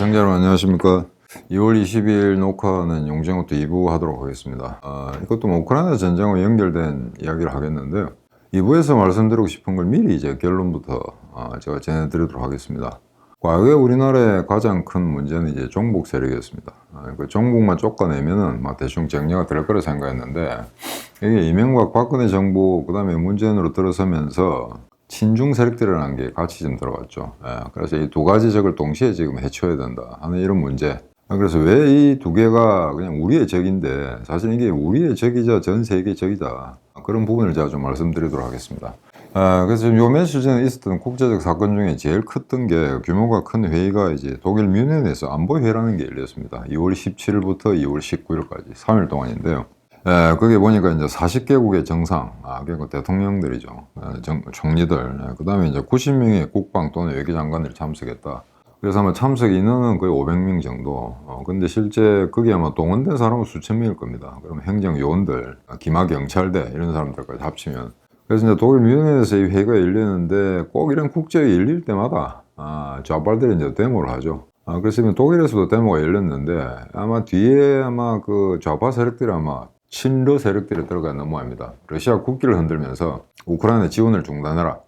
시청자 여러분 안녕하십니까. 2월 22일 녹화는 용쟁호투 2부 하도록 하겠습니다. 이것도 뭐 우크라이나 전쟁과 연결된 이야기를 하겠는데요. 2부에서 말씀드리고 싶은 걸 미리 이제 결론부터 제가 전해드리도록 하겠습니다. 과거에 우리나라의 가장 큰 문제는 이제 종북 세력이었습니다. 그 종북만 쫓아내면은 막 대충 정리가 될 거라 생각했는데, 이게 이명박 박근혜 정부 그다음에 문재인으로 들어서면서 친중 세력들이라는 게 같이 좀 들어갔죠. 그래서 이 두 가지 적을 동시에 지금 해쳐야 된다 하는 이런 문제. 그래서 왜 이 두 개가 그냥 우리의 적인데 사실 이게 우리의 적이자 전 세계 적이다, 그런 부분을 제가 좀 말씀드리도록 하겠습니다. 그래서 요 며칠 전에 있었던 국제적 사건 중에 제일 컸던 게, 규모가 큰 회의가 이제 독일 뮌헨에서 안보회라는 게 열렸습니다. 2월 17일부터 2월 19일까지 3일 동안인데요. 거기 보니까 이제 40개국의 정상, 그러니까 대통령들이죠. 총리들, 그 다음에 이제 90명의 국방 또는 외교장관들이 참석했다. 그래서 아마 참석 인원은 거의 500명 정도. 근데 실제 거기 아마 동원된 사람은 수천 명일 겁니다. 그럼 행정요원들, 기마경찰대 이런 사람들까지 합치면. 그래서 이제 독일 뮌헨에서 이 회의가 열리는데, 꼭 이런 국제회의 열릴 때마다 좌빨들이 이제 데모를 하죠. 그래서 독일에서도 데모가 열렸는데, 아마 뒤에 그 좌파 세력들이 친러 세력들이 들어가 너무합니다. 러시아 국기를 흔들면서 우크라이나 지원을 중단해라,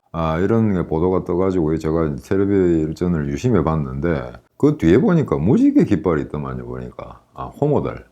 이런 게 보도가 떠가지고 제가 텔레비전을 유심히 봤는데, 그 뒤에 보니까 무지개 깃발이 있더만요. 보니까 호모들,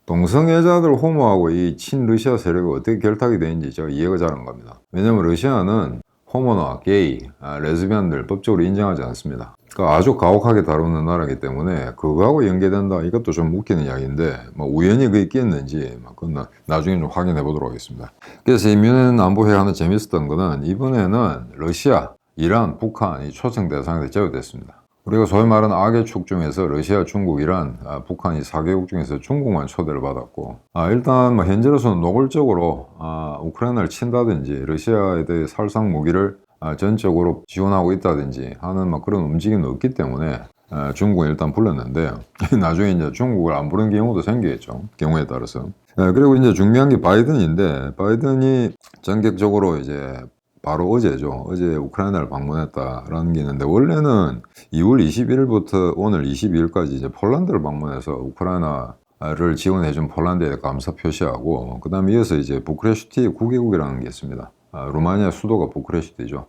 동성애자들 호모하고 이 친러시아 세력이 어떻게 결탁이 되는지 제가 이해가 잘 안 갑니다. 왜냐면 러시아는 호모나 게이, 레즈비언들 법적으로 인정하지 않습니다. 그러니까 아주 가혹하게 다루는 나라이기 때문에 그거하고 연계된다, 이것도 좀 웃기는 이야기인데, 우연히 그게 있겠는지 그건 나중에 좀 확인해 보도록 하겠습니다. 그래서 이 뮌헨 안보회의 하나 재밌었던 거는, 이번에는 러시아, 이란, 북한이 초청 대상에서 제외됐습니다. 우리가 소위 말하는 악의 축 중에서 러시아, 중국, 이란, 북한 이 4개국 중에서 중국만 초대를 받았고, 일단 현재로서는 노골적으로 우크라이나를 친다든지 러시아에 대해 살상 무기를 전적으로 지원하고 있다든지 하는 그런 움직임은 없기 때문에 중국은 일단 불렀는데, 나중에 이제 중국을 안 부른 경우도 생기겠죠, 경우에 따라서. 그리고 이제 중요한 게 바이든인데, 바이든이 전격적으로 이제 바로 어제죠. 어제 우크라이나를 방문했다라는 게 있는데, 원래는 2월 21일부터 오늘 22일까지 이제 폴란드를 방문해서 우크라이나를 지원해준 폴란드에 감사 표시하고, 그 다음에 이어서 이제 부크레슈티 9개국이라는 게 있습니다. 루마니아 수도가 부크레슈티죠.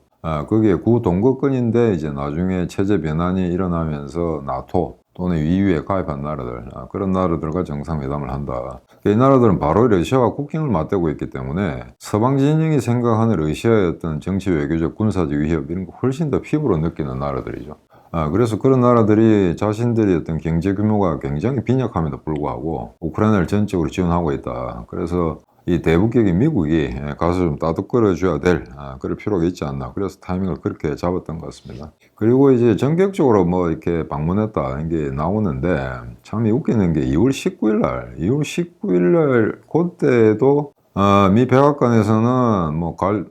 거기에 구동거권인데, 이제 나중에 체제 변환이 일어나면서 나토 또는 EU에 가입한 나라들, 그런 나라들과 정상회담을 한다. 이 나라들은 바로 러시아와 국경을 맞대고 있기 때문에 서방 진영이 생각하는 러시아의 어떤 정치, 외교적, 군사적 위협 이런 거 훨씬 더 피부로 느끼는 나라들이죠. 그래서 그런 나라들이 자신들의 어떤 경제 규모가 굉장히 빈약함에도 불구하고 우크라이나를 전적으로 지원하고 있다. 그래서 이 대북격인 미국이 가서 좀 따뜻거려줘야 될 그럴 필요가 있지 않나. 그래서 타이밍을 그렇게 잡았던 것 같습니다. 그리고 이제 전격적으로 이렇게 방문했다 이게 나오는데, 참 웃기는 게 2월 19일 날 그때도 미 백악관에서는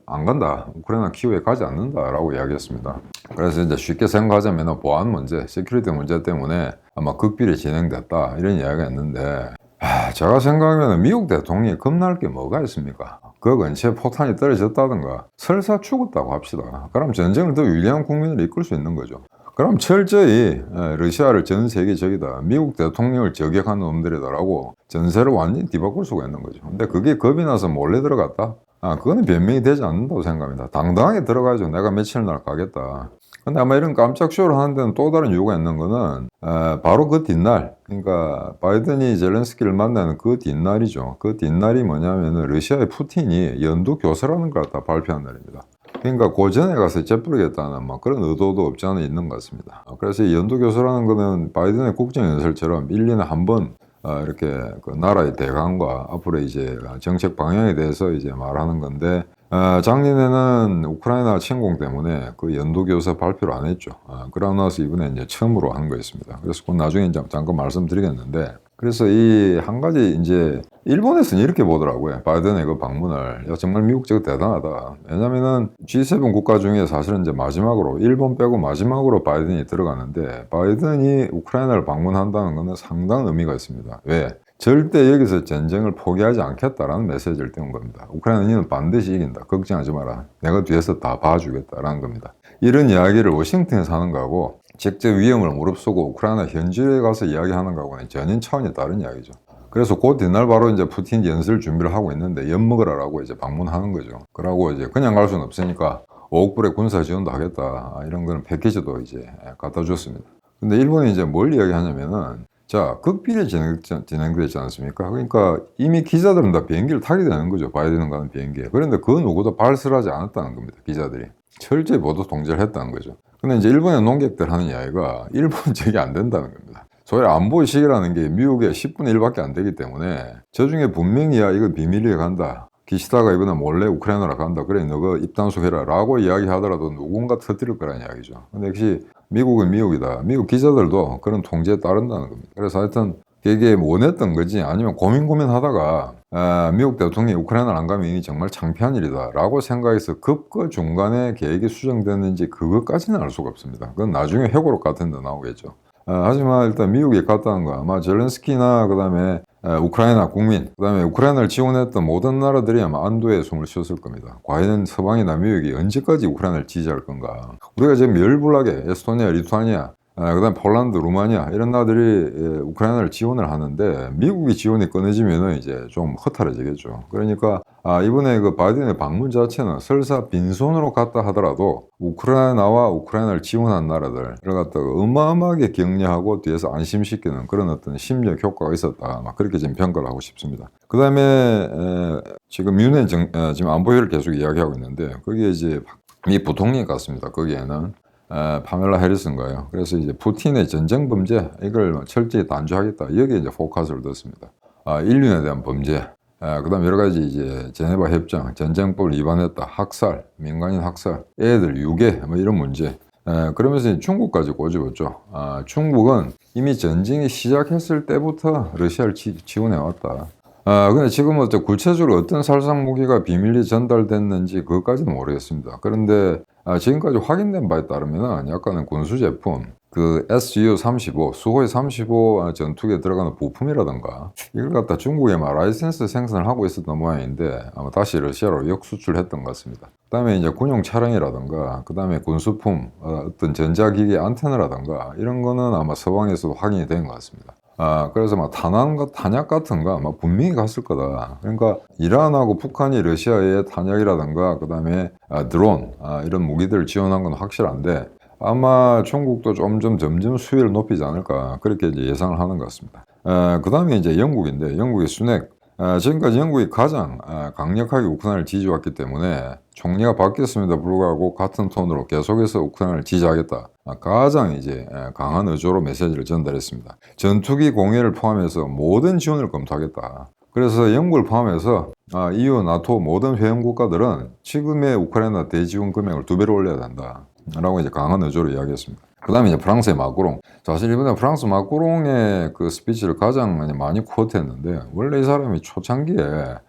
안 간다, 우크라이나 키우에 가지 않는다라고 이야기했습니다. 그래서 이제 쉽게 생각하자면 보안 문제, 시큐리티 문제 때문에 아마 극비리 진행됐다, 이런 이야기가 있는데, 제가 생각하면 미국 대통령이 겁날 게 뭐가 있습니까? 그 근처에 포탄이 떨어졌다든가 설사 죽었다고 합시다. 그럼 전쟁을 더 유리한 국민을 이끌 수 있는 거죠. 그럼 철저히 러시아를 전 세계적이다, 미국 대통령을 저격한 놈들이다라고 전세를 완전히 뒤바꿀 수가 있는 거죠. 근데 그게 겁이 나서 몰래 들어갔다? 그거는 변명이 되지 않는다고 생각합니다. 당당하게 들어가야죠. 내가 며칠 날 가겠다. 근데 아마 이런 깜짝 쇼를 하는 데는 또 다른 이유가 있는 거는, 바로 그 뒷날, 그러니까 바이든이 젤렌스키를 만나는 그 뒷날이죠. 그 뒷날이 뭐냐면은 러시아의 푸틴이 연두 교서라는 걸 다 발표한 날입니다. 그러니까 그 전에 가서 재뿌리겠다는 그런 의도도 없지 않아 있는 것 같습니다. 그래서 이 연두 교서라는 거는 바이든의 국정연설처럼 1년에 한 번 이렇게 그 나라의 대강과 앞으로 이제 정책 방향에 대해서 이제 말하는 건데, 작년에는 우크라이나 침공 때문에 그 연두교서 발표를 안 했죠. 그러고 나서 이번에 이제 처음으로 하는 거였습니다. 그래서 그건 나중에 이제 잠깐 말씀드리겠는데, 그래서 이 한 가지 이제 일본에서는 이렇게 보더라고요. 바이든의 그 방문을. 야, 정말 미국 저거 대단하다. 왜냐면은 G7 국가 중에 사실은 이제 마지막으로, 일본 빼고 마지막으로 바이든이 들어가는데, 바이든이 우크라이나를 방문한다는 거는 상당한 의미가 있습니다. 왜? 절대 여기서 전쟁을 포기하지 않겠다라는 메시지를 띄운 겁니다. 우크라이나는 반드시 이긴다, 걱정하지 마라, 내가 뒤에서 다 봐주겠다라는 겁니다. 이런 이야기를 워싱턴에서 하는 거하고 직접 위험을 무릅쓰고 우크라이나 현지에 가서 이야기하는 거하고는 전혀 차원이 다른 이야기죠. 그래서 그 뒤날 바로 이제 푸틴 연설 준비를 하고 있는데 엿먹으라라고 이제 방문하는 거죠. 그러고 이제 그냥 갈 수는 없으니까 5억 불의 군사 지원도 하겠다. 이런 거는 패키지도 이제 갖다 줬습니다. 근데 일본이 이제 뭘 이야기하냐면은 자, 극비리 진행되지 않습니까? 그러니까 이미 기자들은 다 비행기를 타게 되는 거죠. 바이든 가는 비행기에. 그런데 그 누구도 발설하지 않았다는 겁니다. 기자들이. 철저히 모두 통제를 했다는 거죠. 근데 이제 일본의 논객들 하는 이야기가 일본 적이 안 된다는 겁니다. 소위 안보의식이라는 게 미국의 10분의 1밖에 안 되기 때문에 저 중에 분명히 야 이거 비밀리에 간다. 기시다가 이번에 몰래 우크라이나로 간다. 그래 너가 입단속해라 라고 이야기하더라도 누군가 터뜨릴 거란 이야기죠. 근데 역시 미국은 미국이다. 미국 기자들도 그런 통제에 따른다는 겁니다. 그래서 하여튼 이게 원했던 거지 아니면 고민하다가 미국 대통령이 우크라이나를 안 가면 이게 정말 창피한 일이다 라고 생각해서 급거 중간에 계획이 수정됐는지 그것까지는 알 수가 없습니다. 그건 나중에 회고록 같은 데 나오겠죠. 하지만 일단 미국이 갔다는 거 아마 젤렌스키나 그다음에 우크라이나 국민 그다음에 우크라이나를 지원했던 모든 나라들이 아마 안도의 숨을 쉬었을 겁니다. 과연 서방이나 미국이 언제까지 우크라이나를 지지할 건가. 우리가 지금 열불나게 에스토니아, 리투아니아 그다음 폴란드, 루마니아 이런 나라들이 우크라이나를 지원을 하는데 미국이 지원이 끊어지면은 이제 좀 허탈해지겠죠. 그러니까 이번에 그 바이든의 방문 자체는 설사 빈손으로 갔다 하더라도 우크라이나와 우크라이나를 지원한 나라들을 갖다가 어마어마하게 격려하고 뒤에서 안심시키는 그런 어떤 심리적 효과가 있었다. 막 그렇게 지금 평가를 하고 싶습니다. 그다음에 지금 유엔 지금 안보회를 계속 이야기하고 있는데 거기에 이제 미 부통령이 갔습니다. 거기에는 파멜라 해리슨가요. 그래서 이제 푸틴의 전쟁 범죄 이걸 철저히 단죄하겠다. 여기에 이제 포커스를 뒀습니다. 인륜에 대한 범죄, 그다음 여러 가지 이제 제네바 협정, 전쟁법을 위반했다, 학살, 민간인 학살, 애들 유괴 뭐 이런 문제. 그러면서 이제 중국까지 꼬집었죠. 중국은 이미 전쟁이 시작했을 때부터 러시아를 지원해 왔다. 근데 지금 구체적으로 어떤 살상 무기가 비밀리 전달됐는지 그것까지는 모르겠습니다. 그런데 지금까지 확인된 바에 따르면 약간은 군수제품, 그 SU-35, 수호이 35 전투기에 들어가는 부품이라든가 이걸 갖다 중국에 막 라이센스 생산을 하고 있었던 모양인데 아마 다시 러시아로 역수출했던 것 같습니다. 그 다음에 이제 군용 차량이라든가 그 다음에 군수품, 어떤 전자기기 안테나라든가 이런 거는 아마 서방에서도 확인이 된 것 같습니다. 그래서 막 탄약 같은 거 아마 분명히 갔을 거다. 그러니까 이란하고 북한이 러시아의 탄약이라든가 그 다음에 드론 이런 무기들을 지원한 건 확실한데 아마 중국도 점점 수위를 높이지 않을까 그렇게 이제 예상을 하는 것 같습니다. 그 다음에 이제 영국인데 영국의 순핵 지금까지 영국이 가장 강력하게 우크라이나를 지지해왔기 때문에 총리가 바뀌었음에도 불구하고 같은 톤으로 계속해서 우크라이나를 지지하겠다. 가장 이제 강한 의조로 메시지를 전달했습니다. 전투기 공여를 포함해서 모든 지원을 검토하겠다. 그래서 영국을 포함해서 EU, 나토 모든 회원 국가들은 지금의 우크라이나 대지원 금액을 2배로 올려야 된다. 라고 이제 강한 의조로 이야기했습니다. 그 다음에 이제 프랑스의 마크롱. 사실 이번에 프랑스 마크롱의 그 스피치를 가장 많이 쿼트했는데, 원래 이 사람이 초창기에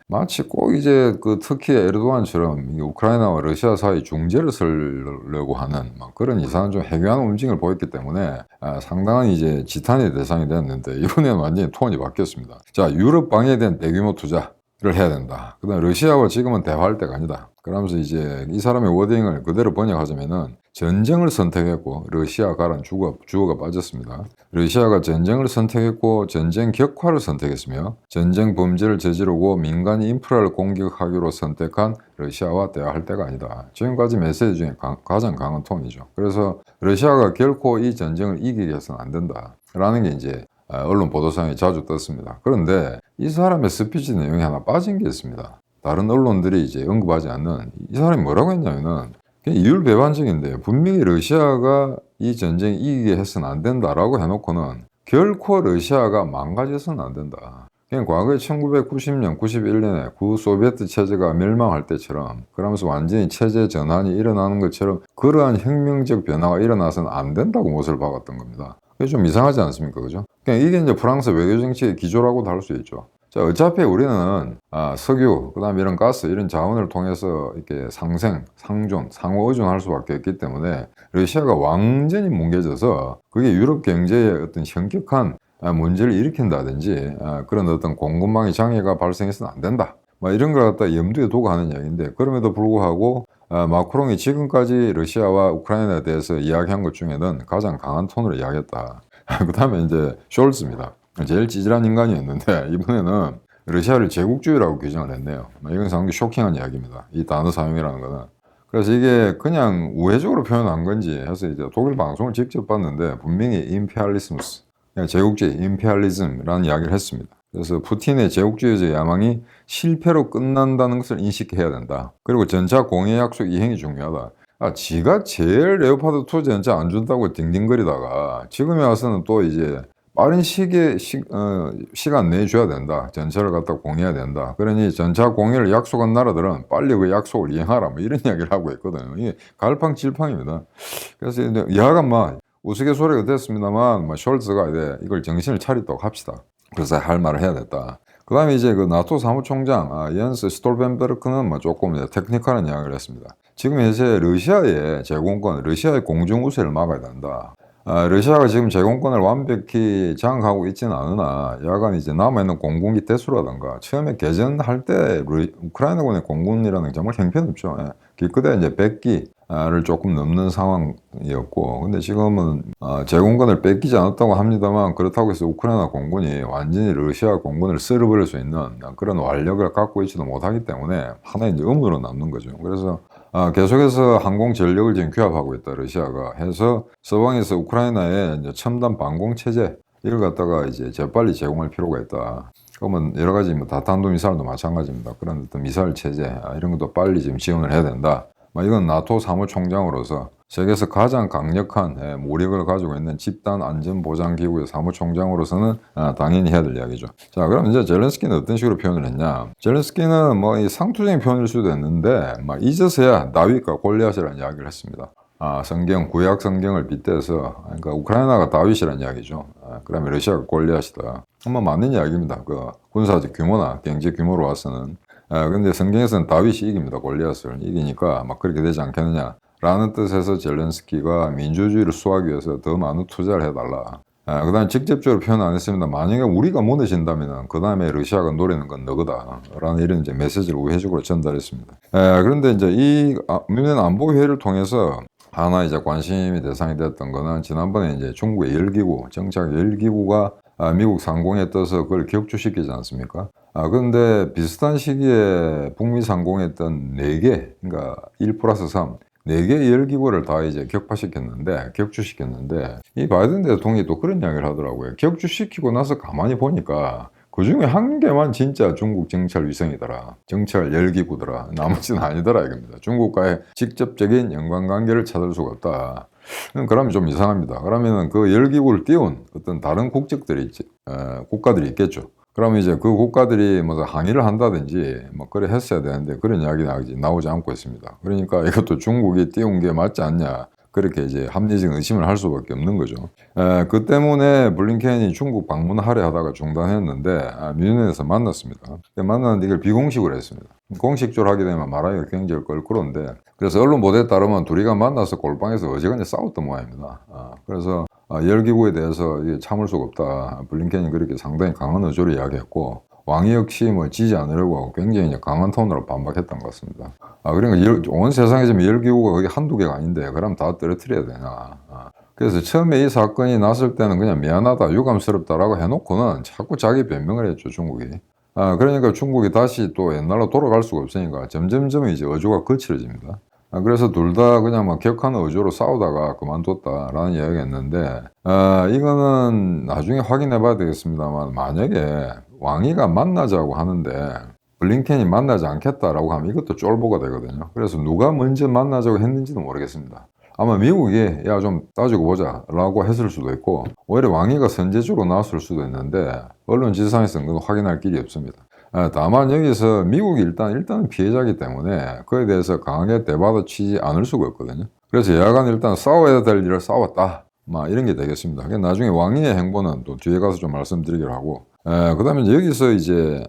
마치 꼭 이제 그 터키 에르도안처럼 우크라이나와 러시아 사이 중재를 서려고 하는 막 그런 이상한 좀 해괴한 움직임을 보였기 때문에 상당한 이제 지탄의 대상이 됐는데, 이번에는 완전히 톤이 바뀌었습니다. 자, 유럽 방위에 대한 대규모 투자. 를 해야 된다. 그 다음에 러시아와 지금은 대화할 때가 아니다. 그러면서 이제 이 사람의 워딩을 그대로 번역하자면은 전쟁을 선택했고 러시아 가란 주어가 빠졌습니다. 러시아가 전쟁을 선택했고 전쟁 격화를 선택했으며 전쟁 범죄를 저지르고 민간 인프라를 공격하기로 선택한 러시아와 대화할 때가 아니다. 지금까지 메시지 중에 가장 강한 톤이죠. 그래서 러시아가 결코 이 전쟁을 이기게 해서는 안 된다. 라는 게 이제 언론 보도상에 자주 떴습니다. 그런데 이 사람의 스피치 내용이 하나 빠진 게 있습니다. 다른 언론들이 이제 언급하지 않는 이 사람이 뭐라고 했냐면은 이율배반적인데 분명히 러시아가 이 전쟁 이기게 해서는 안 된다라고 해놓고는 결코 러시아가 망가져서는 안 된다. 그냥 과거에 1990년, 91년에 구소비에트 체제가 멸망할 때처럼 그러면서 완전히 체제 전환이 일어나는 것처럼 그러한 혁명적 변화가 일어나서는 안 된다고 못을 박았던 겁니다. 그게 좀 이상하지 않습니까? 그죠? 그냥 이게 이제 프랑스 외교정치의 기조라고도 할 수 있죠. 자, 어차피 우리는 석유, 그 다음에 이런 가스, 이런 자원을 통해서 이렇게 상존, 상호 의존할 수밖에 없기 때문에 러시아가 완전히 뭉개져서 그게 유럽 경제에 어떤 현격한 문제를 일으킨다든지 그런 어떤 공급망의 장애가 발생해서는 안 된다. 막 이런 걸 갖다 염두에 두고 하는 이야기인데 그럼에도 불구하고 마크롱이 지금까지 러시아와 우크라이나에 대해서 이야기한 것 중에는 가장 강한 톤으로 이야기했다. 그 다음에 이제 숄츠입니다. 제일 찌질한 인간이었는데 이번에는 러시아를 제국주의라고 규정을 했네요. 이건 상당히 쇼킹한 이야기입니다. 이 단어 사용이라는 거는. 그래서 이게 그냥 우회적으로 표현한 건지 해서 이제 독일 방송을 직접 봤는데 분명히 임페리알리스무스, 그냥 제국주의, 임페리알리즘이라는 이야기를 했습니다. 그래서 푸틴의 제국주의적 야망이 실패로 끝난다는 것을 인식해야 된다. 그리고 전차 공예 약속 이행이 중요하다. 지가 제일 레오파드 2 전차 안 준다고 딩딩거리다가 지금에 와서는 또 이제 빠른 시간 내줘야 된다. 전차를 갖다 공유해야 된다. 그러니 전차 공유를 약속한 나라들은 빨리 그 약속을 이행하라. 뭐 이런 이야기를 하고 있거든요. 이게 갈팡질팡입니다. 그래서 이제 야간 우스갯소리가 됐습니다만, 숄츠가 이제 이걸 정신을 차렸다고 합시다. 그래서 할 말을 해야 됐다. 그 다음에 이제 그 나토 사무총장, 옌스 스톨텐베르크는 조금 테크니컬한 이야기를 했습니다. 지금 현재 러시아의 제공권, 러시아의 공중 우세를 막아야 된다. 러시아가 지금 제공권을 완벽히 장악하고 있지는 않으나 야간 이제 남아있는 공군기 대수라든가 처음에 개전할 때 우크라이나군의 공군이라는 게 정말 형편없죠. 기껏해 이제 100기를 조금 넘는 상황이었고, 근데 지금은 제공권을 뺏기지 않았다고 합니다만 그렇다고 해서 우크라이나 공군이 완전히 러시아 공군을 쓸어버릴 수 있는 그런 완력을 갖고 있지도 못하기 때문에 하나의 이제 의문으로 남는 거죠. 그래서 계속해서 항공 전력을 지금 규합하고 있다, 러시아가. 해서 서방에서 우크라이나에 이제 첨단 방공 체제, 이걸 갖다가 이제 재빨리 제공할 필요가 있다. 그러면 여러 가지 다탄도 미사일도 마찬가지입니다. 그런 어떤 미사일 체제, 이런 것도 빨리 지금 지원을 해야 된다. 이건 나토 사무총장으로서 세계에서 가장 강력한 모력을 가지고 있는 집단 안전보장기구의 사무총장으로서는 당연히 해야 될 이야기죠. 자, 그럼 이제 젤렌스키는 어떤 식으로 표현을 했냐? 젤렌스키는 이 상투적인 표현일 수도 있는데, 이제서야 다윗과 골리앗이라는 이야기를 했습니다. 성경, 구약 성경을 빗대서, 그러니까 우크라이나가 다윗이라는 이야기죠. 그다음에 러시아가 골리앗이다. 맞는 이야기입니다. 그 군사적 규모나 경제 규모로 와서는. 근데 성경에서는 다윗이 이깁니다. 골리앗을 이기니까 그렇게 되지 않겠느냐 라는 뜻에서 젤렌스키가 민주주의를 수호하기 위해서 더 많은 투자를 해달라. 그 다음에 직접적으로 표현 안 했습니다. 만약에 우리가 무너진다면 그 다음에 러시아가 노리는 건 너거다 라는 이런 이제 메시지를 우회적으로 전달했습니다. 그런데 이제 이 뮌헨 안보회의를 통해서 하나 이제 관심의 대상이 됐던 거는 지난번에 이제 중국의 열기구, 정착 열기구가 미국 상공에 떠서 그걸 격추시키지 않습니까? 그런데 비슷한 시기에 북미 상공에 떴던 4개, 그러니까 1+3, 4개의 열기구를 다 이제 격추시켰는데, 이 바이든 대통령이 또 그런 이야기를 하더라고요. 격추시키고 나서 가만히 보니까 그 중에 한 개만 진짜 중국 정찰 위성이더라. 정찰 열기구더라. 나머지는 아니더라 이겁니다. 중국과의 직접적인 연관관계를 찾을 수가 없다. 그러면 좀 이상합니다. 그러면 그 열기구를 띄운 어떤 다른 국가들이 있겠죠. 그러면 이제 그 국가들이 항의를 한다든지 그래 했어야 되는데 그런 이야기 나오지 않고 있습니다. 그러니까 이것도 중국이 띄운 게 맞지 않냐. 그렇게 이제 합리적 의심을 할 수밖에 없는 거죠. 그 때문에 블링켄이 중국 방문하려 하다가 중단했는데 뮌헨에서 만났습니다. 만났는데 이걸 비공식으로 했습니다. 공식적으로 하게 되면 말하기가 굉장히 껄끄러운데, 그래서 언론 보도에 따르면 둘이가 만나서 골방에서 어지간히 싸웠던 모양입니다. 그래서 열기구에 대해서 참을 수가 없다. 블링켄이 그렇게 상당히 강한 어조로 이야기했고, 왕이 역시 지지 않으려고 하고 굉장히 강한 톤으로 반박했던 것 같습니다. 그러니까 온 세상에 지금 열기구가 거의 한두 개가 아닌데 그럼 다 떨어뜨려야 되나. 그래서 처음에 이 사건이 났을 때는 그냥 미안하다, 유감스럽다라고 해놓고는 자꾸 자기 변명을 했죠, 중국이. 그러니까 중국이 다시 또 옛날로 돌아갈 수가 없으니까 점점점 이제 어조가 거칠어집니다. 그래서 둘 다 그냥 격한 어조로 싸우다가 그만뒀다라는 이야기가 있는데, 이거는 나중에 확인해 봐야 되겠습니다만, 만약에 왕이가 만나자고 하는데 블링켄이 만나지 않겠다라고 하면 이것도 쫄보가 되거든요. 그래서 누가 먼저 만나자고 했는지도 모르겠습니다. 아마 미국이 야 좀 따지고 보자 라고 했을 수도 있고, 오히려 왕이가 선제적으로 나왔을 수도 있는데 언론 지상에서는 그거 확인할 길이 없습니다. 다만 여기서 미국이 일단은 피해자이기 때문에 그에 대해서 강하게 대받아치지 않을 수가 없거든요. 그래서 여하간 일단 싸워야 될 일을 싸웠다, 이런 게 되겠습니다. 나중에 왕위의 행보는 또 뒤에 가서 좀 말씀드리기로 하고, 그 다음에 여기서 이제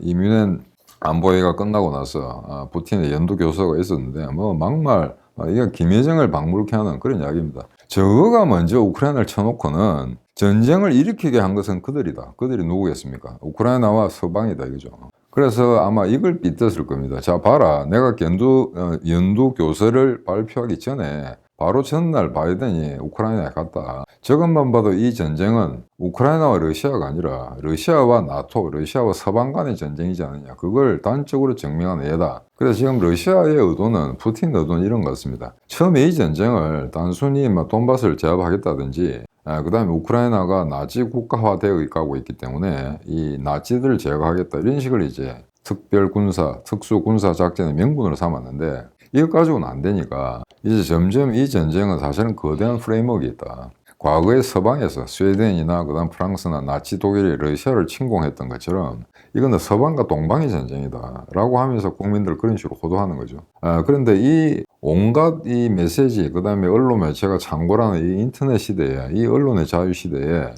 이 뮌헨 안보회의가 끝나고 나서 푸틴의 연두 교서가 있었는데 막말, 이게 김여정을 방불케 하는 그런 이야기입니다. 저거가 먼저 우크라이나를 쳐놓고는 전쟁을 일으키게 한 것은 그들이다. 그들이 누구겠습니까? 우크라이나와 서방이다 이거죠. 그래서 아마 이걸 빗댔을 겁니다. 자, 봐라. 내가 연두 교서를 발표하기 전에 바로 전날 바이든이 우크라이나에 갔다. 저것만 봐도 이 전쟁은 우크라이나와 러시아가 아니라 러시아와 나토, 러시아와 서방 간의 전쟁이지 않느냐. 그걸 단적으로 증명한 예다. 그래서 지금 러시아의 의도는, 푸틴 의도는 이런 것 같습니다. 처음에 이 전쟁을 단순히 돈바스를 제압하겠다든지, 그 다음에 우크라이나가 나치 국가화되어 가고 있기 때문에 이 나치들을 제거하겠다, 이런 식을 이제 특별군사, 특수군사 작전의 명분으로 삼았는데, 이것 가지고는 안 되니까 이제 점점 이 전쟁은 사실은 거대한 프레임워크가 있다. 과거의 서방에서 스웨덴이나 그다음 프랑스나 나치 독일이 러시아를 침공했던 것처럼 이거는 서방과 동방의 전쟁이다 라고 하면서 국민들 그런 식으로 호도하는 거죠. 그런데 이 온갖 이 메시지, 그 다음에 언론 매체가 창궐하는 이 인터넷 시대에, 이 언론의 자유 시대에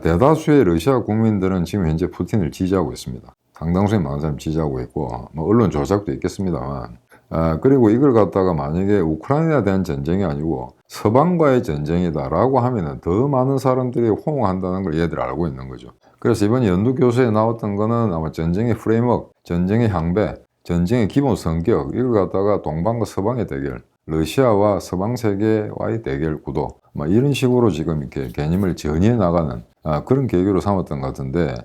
대다수의 러시아 국민들은 지금 현재 푸틴을 지지하고 있습니다. 상당수의 많은 사람이 지지하고 있고, 언론 조작도 있겠습니다만, 그리고 이걸 갖다가 만약에 우크라이나에 대한 전쟁이 아니고 서방과의 전쟁이다라고 하면은 더 많은 사람들이 호응한다는 걸 얘들이 알고 있는 거죠. 그래서 이번 연두 교수에 나왔던 거는 아마 전쟁의 프레임워크, 전쟁의 향배, 전쟁의 기본 성격, 이걸 갖다가 동방과 서방의 대결, 러시아와 서방 세계와의 대결 구도, 이런 식으로 지금 이렇게 개념을 전이해 나가는 그런 계기로 삼았던 것 같은데,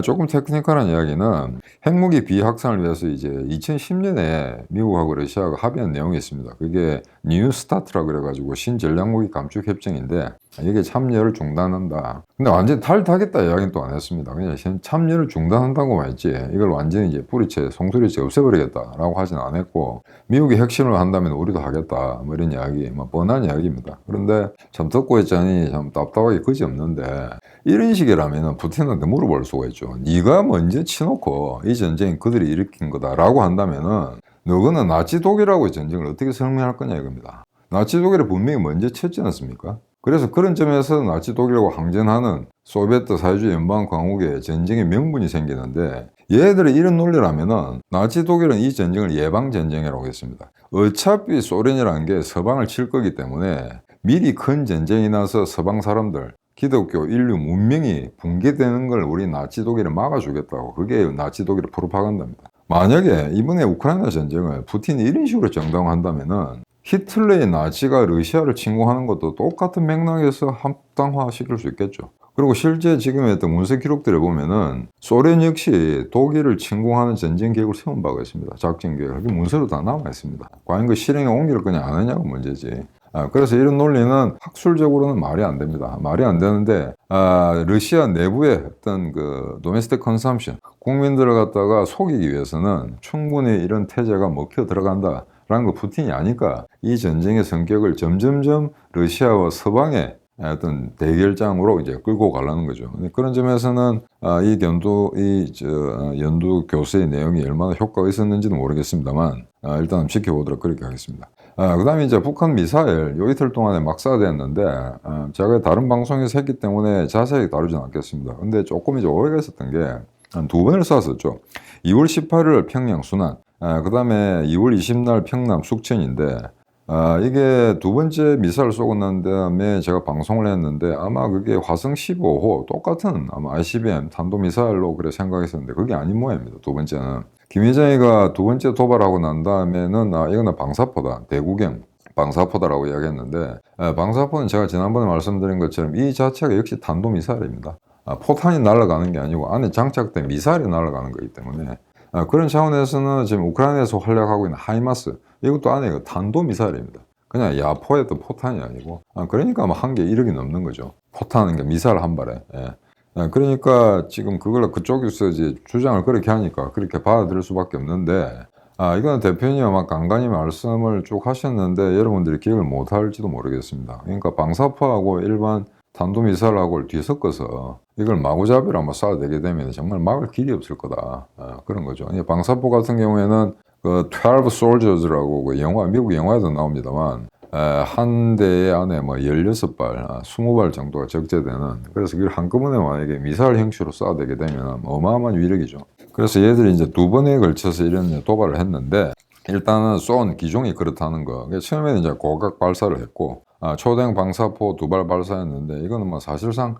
조금 테크니컬한 이야기는 핵무기 비확산을 위해서 이제 2010년에 미국하고 러시아가 합의한 내용이 있습니다. 그게 뉴 스타트라 그래가지고 신전략무기 감축 협정인데, 이게 참여를 중단한다. 근데 완전히 탈퇴하겠다 이야기는 또 안 했습니다. 그냥 참여를 중단한다고만 했지, 이걸 완전히 이제 뿌리채, 송두리째 없애버리겠다라고 하진 않았고, 미국이 핵심을 한다면 우리도 하겠다, 이런 이야기, 뻔한 이야기입니다. 그런데 참 듣고 있자니 참 답답하게 그지없는데, 이런 식이라면 푸틴한테 물어볼 수가 있죠. 네가 먼저 치놓고 이 전쟁이 그들이 일으킨 거다라고 한다면은 너는 나치 독일하고의 전쟁을 어떻게 설명할 거냐 이겁니다. 나치 독일이 분명히 먼저 쳤지 않습니까? 그래서 그런 점에서 나치 독일하고 항전하는 소비에트 사회주의 연방공화국의 전쟁의 명분이 생기는데, 얘들이 이런 논리라면은 나치 독일은 이 전쟁을 예방전쟁이라고 했습니다. 어차피 소련이라는 게 서방을 칠 거기 때문에 미리 큰 전쟁이 나서 서방 사람들, 기독교 인류 문명이 붕괴되는 걸 우리 나치 독일이 막아주겠다고, 그게 나치 독일의 프로파간다입니다. 만약에 이번에 우크라이나 전쟁을 푸틴이 이런 식으로 정당화한다면은 히틀러의 나치가 러시아를 침공하는 것도 똑같은 맥락에서 합당화시킬 수 있겠죠. 그리고 실제 지금의 어떤 문서 기록들을 보면은 소련 역시 독일을 침공하는 전쟁 계획을 세운 바가 있습니다. 작전 계획을. 그게 문서로 다 남아 있습니다. 과연 그 실행에 옮길 거냐 안 하냐가 문제지. 그래서 이런 논리는 학술적으로는 말이 안 됩니다. 말이 안 되는데, 러시아 내부의 어떤 그 도메스틱 컨섬션, 국민들을 갖다가 속이기 위해서는 충분히 이런 태제가 먹혀 들어간다 라는 거 푸틴이 아니까 이 전쟁의 성격을 점점점 러시아와 서방의 어떤 대결장으로 이제 끌고 가려는 거죠. 그런 점에서는 연두 교수의 내용이 얼마나 효과가 있었는지는 모르겠습니다만, 일단 지켜보도록 그렇게 하겠습니다. 그 다음에 이제 북한 미사일 요 이틀 동안에 막 쏴대었는데, 제가 다른 방송에서 했기 때문에 자세히 다루진 않겠습니다. 근데 조금 이제 오해가 있었던 게, 한 두 번을 쐈었죠. 2월 18일 평양 순안, 그 다음에 2월 20날 평남 숙천인데, 이게 두 번째 미사일 쏘고 난 다음에 제가 방송을 했는데, 아마 그게 화성 15호 똑같은 아마 ICBM 탄도미사일로 그래 생각했었는데, 그게 아닌 모양입니다. 두 번째는 김여정이가 두 번째 도발하고 난 다음에는 이거는 방사포다, 대구경 방사포다라고 이야기했는데, 방사포는 제가 지난번에 말씀드린 것처럼 이 자체가 역시 탄도미사일입니다. 포탄이 날아가는 게 아니고 안에 장착된 미사일이 날아가는 거기 때문에, 그런 차원에서는 지금 우크라이나에서 활약하고 있는 하이마스, 이것도 안에 탄도미사일입니다. 그냥 야포했던 포탄이 아니고, 그러니까 한 개 1억이 넘는 거죠. 포탄은 게 미사일 한 발에. 그러니까 지금 그걸 그쪽에서 이제 주장을 그렇게 하니까 그렇게 받아들일 수밖에 없는데, 이거는 대표님이 아마 간간히 말씀을 쭉 하셨는데 여러분들이 기억을 못 할지도 모르겠습니다. 그러니까 방사포하고 일반 탄도미사일하고를 뒤섞어서 이걸 마구잡이로 한번 쏴대게 되면 정말 막을 길이 없을 거다. 그런 거죠. 방사포 같은 경우에는 그 12 Soldiers라고 그 영화, 미국 영화에도 나옵니다만, 한 대에 안에 16발, 20발 정도가 적재되는, 그래서 이걸 한꺼번에 만약에 미사일 형식으로 쏴대게 되면 어마어마한 위력이죠. 그래서 얘들이 이제 두 번에 걸쳐서 이런 도발을 했는데, 일단은 쏜 기종이 그렇다는 거. 처음에는 이제 고각 발사를 했고, 초대형 방사포 2발 발사했는데, 이거는 사실상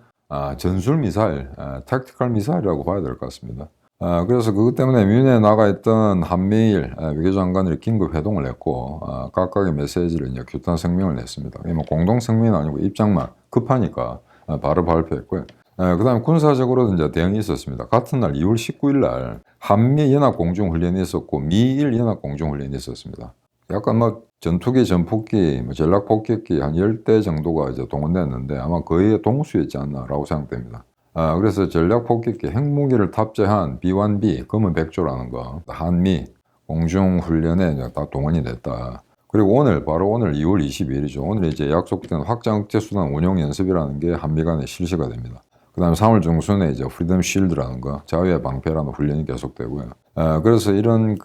전술 미사일, 택티컬 미사일이라고 봐야 될 것 같습니다. 그래서 그것 때문에 뮌헨에 나가 있던 한미일 외교장관들이 긴급 회동을 했고, 각각의 메시지를 이제 규탄声明을 냈습니다. 뭐 공동声明은 아니고 입장만 급하니까 바로 발표했고요. 그 다음에 군사적으로도 이제 대응이 있었습니다. 같은 날 2월 19일 날 한미 연합 공중훈련이 있었고, 미일 연합 공중훈련이 있었습니다. 약간 뭐 전투기, 전폭기, 뭐 전략 폭격기 한 10대 정도가 이제 동원됐는데 아마 거의 동수였지 않나라고 생각됩니다. 그래서 전략 폭격기 핵무기를 탑재한 B1B 검은 백조라는 거 한미 공중훈련에 이제 다 동원이 됐다. 그리고 오늘 바로 오늘 2월 22일이죠. 오늘 이제 약속된 확장 억제 수단 운용 연습이라는 게 한미 간에 실시가 됩니다. 그 다음에 3월 중순에 이제 프리덤 쉴드라는 거, 자유의 방패라는 훈련이 계속되고요. 그래서 이런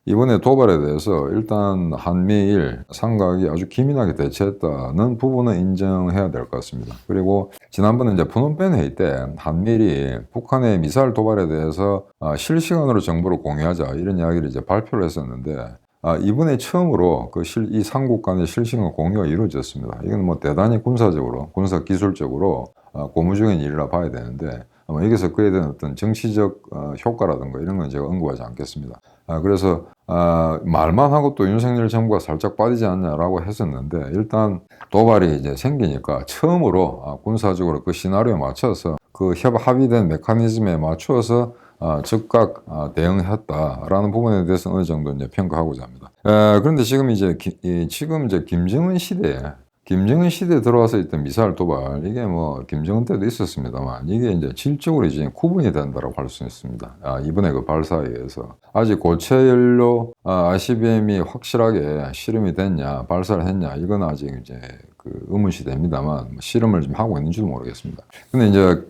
이번에 도발에 대해서 일단 한미일 삼각이 아주 기민하게 대처했다는 부분은 인정해야 될 것 같습니다. 그리고 지난번에 이제 푸놈펜 회의 때 한미일이 북한의 미사일 도발에 대해서 실시간으로 정보를 공유하자 이런 이야기를 이제 발표를 했었는데, 이번에 처음으로 이 삼국 간의 실시간 공유가 이루어졌습니다. 이건 뭐 대단히 군사적으로, 군사 기술적으로 고무적인 일이라 봐야 되는데, 아마 여기서 그에 대한 어떤 정치적 효과라든가 이런 건 제가 언급하지 않겠습니다. 그래서 말만 하고 또 윤석열 정부가 살짝 빠지지 않냐라고 했었는데, 일단 도발이 이제 생기니까 처음으로 군사적으로 그 시나리오에 맞춰서 그 합의된 메커니즘에 맞추어서 즉각 대응했다라는 부분에 대해서 어느 정도 이제 평가하고자 합니다. 그런데 지금 이제 김정은 시대에 들어와서 있던 미사일 도발, 이게 뭐 김정은 때도 있었습니다만 이게 이제 질적으로 이제 구분이 된다고 할 수 있습니다. 이번에 그 발사에 의해서 아직 고체 연료 ICBM이 확실하게 실험이 됐냐, 발사를 했냐, 이건 아직 이제 의문시됩니다만 실험을 좀 하고 있는지도 모르겠습니다. 근데 이제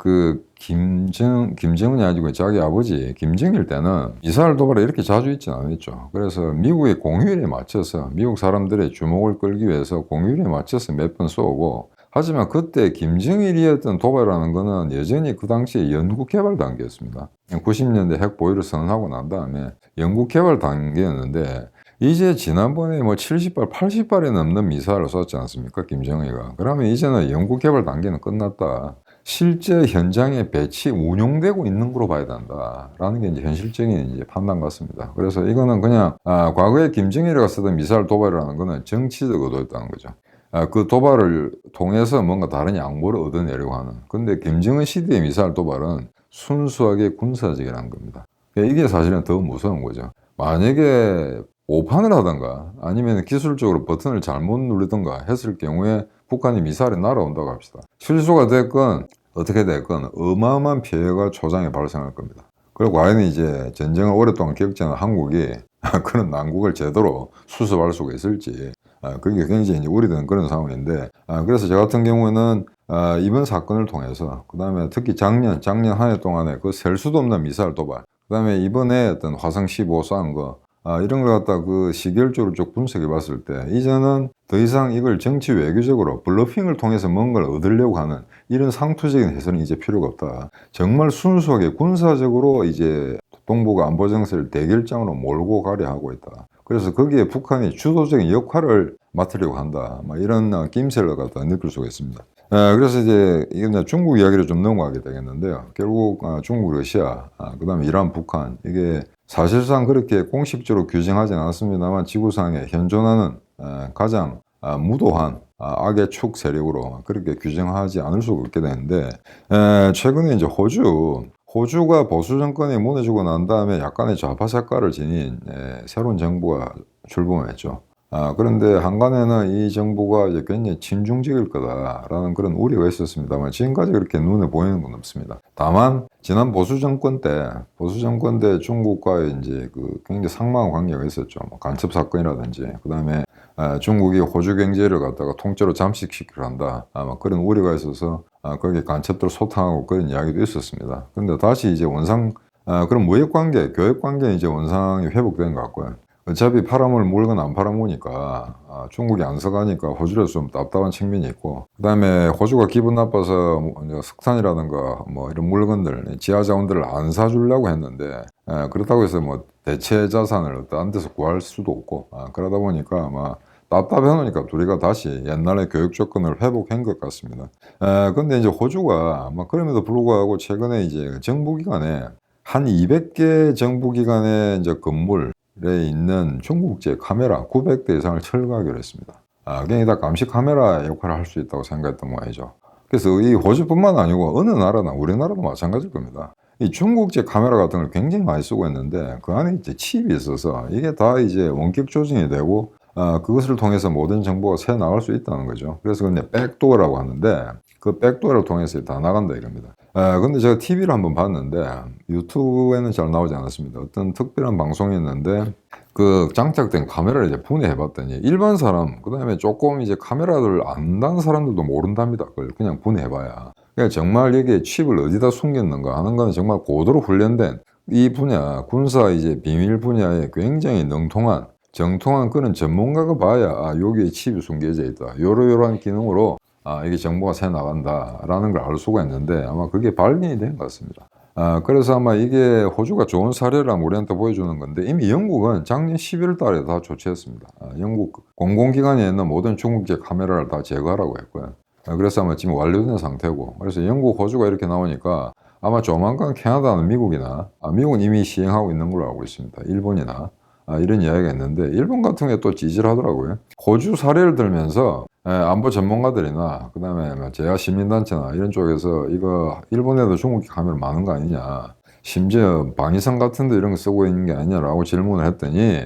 김정은이 아니고 자기 아버지 김정일 때는 미사일 도발에 이렇게 자주 있지는 않았죠. 그래서 미국의 공휴일에 맞춰서 미국 사람들의 주목을 끌기 위해서 공휴일에 맞춰서 몇 번 쏘고, 하지만 그때 김정일이었던 도발이라는 거는 여전히 그 당시에 연구개발 단계였습니다. 90년대 핵 보유를 선언하고 난 다음에 연구개발 단계였는데, 이제 지난번에 뭐 70발, 80발이 넘는 미사일을 쐈지 않습니까? 김정일이가. 그러면 이제는 연구개발 단계는 끝났다. 실제 현장에 배치, 운용되고 있는 거로 봐야 된다라는 게 이제 현실적인 이제 판단 같습니다. 그래서 이거는 그냥 과거에 김정일이가 쓰던 미사일 도발이라는 거는 정치적 의도였다는 거죠. 그 도발을 통해서 뭔가 다른 양보를 얻어내려고 하는. 근데 김정은 시대의 미사일 도발은 순수하게 군사적이라는 겁니다. 이게 사실은 더 무서운 거죠. 만약에 오판을 하던가 아니면 기술적으로 버튼을 잘못 누르던가 했을 경우에 북한이 미사일이 날아온다고 합시다. 실수가 됐건 어떻게 됐건 어마어마한 피해가 초장에 발생할 겁니다. 그리고 과연 이제 전쟁을 오랫동안 겪지않은 한국이 그런 난국을 제대로 수습할 수가 있을지, 그게 굉장히 이제 우려되는 그런 상황인데, 그래서 저 같은 경우는 이번 사건을 통해서, 그 다음에 특히 작년 한 해 동안에 그 셀 수도 없는 미사일 도발, 그 다음에 이번에 어떤 화성 15 쏜 거, 이런 걸 갖다 시결적으로 쭉 분석해 봤을 때, 이제는 더 이상 이걸 정치 외교적으로 블러핑을 통해서 뭔가를 얻으려고 하는 이런 상투적인 해설은 이제 필요가 없다. 정말 순수하게 군사적으로 이제 동북아 안보 정세를 대결장으로 몰고 가려 하고 있다. 그래서 거기에 북한이 주도적인 역할을 맡으려고 한다. 이런 낌새를 갖다 느낄 수가 있습니다. 그래서 이제 이건 중국 이야기를 좀 넘어가게 되겠는데요. 결국 중국, 러시아, 그 다음에 이란, 북한, 이게 사실상 그렇게 공식적으로 규정하지 않았습니다만 지구상에 현존하는 가장 무도한 악의 축 세력으로 그렇게 규정하지 않을 수가 없게 되는데, 최근에 이제 호주가 보수 정권이 무너지고 난 다음에 약간의 좌파 색깔을 지닌 새로운 정부가 출범했죠. 그런데 한간에는 이 정부가 이제 굉장히 친중적일 거다라는 그런 우려가 있었습니다만 지금까지 그렇게 눈에 보이는 건 없습니다. 다만 지난 보수 정권 때 중국과 이제 굉장히 상망한 관계가 있었죠. 뭐 간첩 사건이라든지, 그 다음에 중국이 호주 경제를 갖다가 통째로 잠식시키려 한다. 그런 우려가 있어서 거기 간첩들 소탕하고 그런 이야기도 있었습니다. 근데 다시 이제 그런 무역 관계, 교역 관계는 이제 원상이 회복된 것 같고요. 어차피 팔아먹을 물건 안 팔아먹으니까 중국이 안 써가니까 호주에서 좀 답답한 측면이 있고, 그 다음에 호주가 기분 나빠서 석탄이라든가 뭐 이런 물건들, 지하 자원들을 안 사주려고 했는데, 그렇다고 해서 뭐 대체 자산을 딴 데서 구할 수도 없고, 그러다 보니까 아마 답답해 놓으니까 둘이가 다시 옛날의 교육 조건을 회복한 것 같습니다. 근데 이제 호주가 그럼에도 불구하고 최근에 이제 정부기관에 한 200개 정부기관의 이제 건물에 있는 중국제 카메라 900대 이상을 철거하기로 했습니다. 그게 다 감시 카메라 역할을 할 수 있다고 생각했던 모양이죠. 그래서 이 호주뿐만 아니고 어느 나라나 우리나라도 마찬가지일 겁니다. 이 중국제 카메라 같은 걸 굉장히 많이 쓰고 있는데 그 안에 이제 칩이 있어서 이게 다 이제 원격 조정이 되고 그것을 통해서 모든 정보가 새 나갈 수 있다는 거죠. 그래서 그냥 백도어라고 하는데 그 백도어를 통해서 다 나간다 이겁니다. 근데 제가 TV를 한번 봤는데 유튜브에는 잘 나오지 않았습니다. 어떤 특별한 방송이 있는데 그 장착된 카메라를 이제 분해해 봤더니 일반 사람, 그 다음에 조금 이제 카메라를 안다는 사람들도 모른답니다. 그걸 그냥 분해해 봐야. 그러니까 정말 여기에 칩을 어디다 숨겼는가 하는 건 정말 고도로 훈련된 이 분야, 군사 이제 비밀 분야에 굉장히 능통한 정통한 그런 전문가가 봐야 여기에 칩이 숨겨져 있다. 요러요러한 기능으로 이게 정보가 새 나간다라는 걸 알 수가 있는데 아마 그게 발견이 된 것 같습니다. 그래서 아마 이게 호주가 좋은 사례를 우리한테 보여주는 건데 이미 영국은 작년 11월 달에 다 조치했습니다. 영국 공공기관에 있는 모든 중국제 카메라를 다 제거하라고 했고요. 그래서 아마 지금 완료된 상태고, 그래서 영국, 호주가 이렇게 나오니까 아마 조만간 캐나다는 미국이나 미국은 이미 시행하고 있는 걸로 알고 있습니다. 일본이나 이런 이야기가 있는데 일본 같은 게 또 찌질하더라고요. 호주 사례를 들면서 안보 전문가들이나 그다음에 제야 시민단체나 이런 쪽에서 이거 일본에도 중국 카메라 많은 거 아니냐, 심지어 방위성 같은 데 이런 거 쓰고 있는 게 아니냐라고 질문을 했더니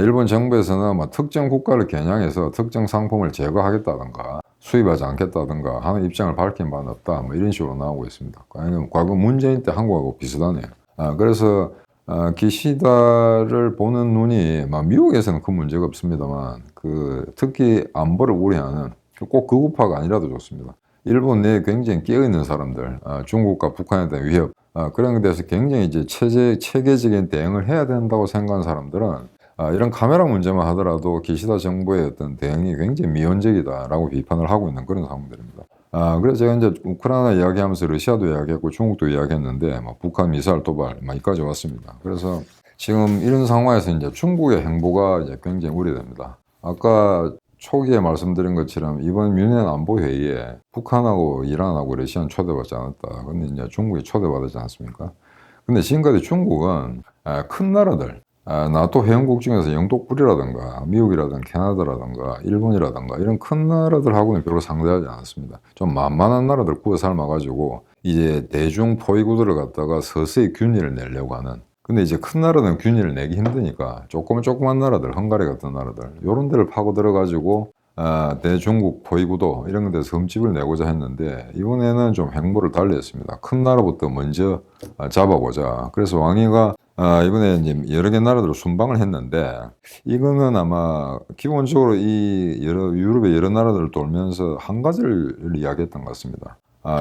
일본 정부에서는 특정 국가를 겨냥해서 특정 상품을 제거하겠다든가 수입하지 않겠다든가 하는 입장을 밝힌 바는 없다, 이런 식으로 나오고 있습니다. 과거 문재인 때 한국하고 비슷하네요. 그래서 기시다를 보는 눈이 미국에서는 큰 문제가 없습니다만 특히 안보를 우려하는 꼭 그 우파가 아니라도 좋습니다. 일본 내에 굉장히 깨어있는 사람들, 중국과 북한에 대한 위협, 그런 것에 대해서 굉장히 이제 체계적인 대응을 해야 된다고 생각하는 사람들은 이런 카메라 문제만 하더라도 기시다 정부의 어떤 대응이 굉장히 미온적이다라고 비판을 하고 있는 그런 상황들입니다. 그래서 제가 이제 우크라이나 이야기하면서 러시아도 이야기했고 중국도 이야기했는데 북한 미사일 도발 여기까지 왔습니다. 그래서 지금 이런 상황에서 이제 중국의 행보가 이제 굉장히 우려됩니다. 아까 초기에 말씀드린 것처럼 이번 유엔 안보 회의에 북한하고 이란하고 러시아는 초대받지 않았다. 근데 이제 중국이 초대받았지 않습니까? 근데 지금까지 중국은 큰 나라들, 나토 회원국 중에서 영독불이라든가 미국이라든가 캐나다라든가 일본이라든가 이런 큰 나라들하고는 별로 상대하지 않았습니다. 좀 만만한 나라들 구워 삶아가지고 이제 대중 포위구들을 갖다가 서서히 균일을 내려고 하는, 근데 이제 큰 나라는 균일을 내기 힘드니까 조그만 나라들, 헝가리 같은 나라들 요런 데를 파고 들어가지고 대중국 포위구도 이런 데서 흠집을 내고자 했는데 이번에는 좀 행보를 달리 했습니다. 큰 나라부터 먼저 잡아보자. 그래서 왕이가 이번에 이제 여러 개 나라들을 순방을 했는데 이거는 아마 기본적으로 이 유럽의 여러 나라들을 돌면서 한 가지를 이야기했던 것 같습니다.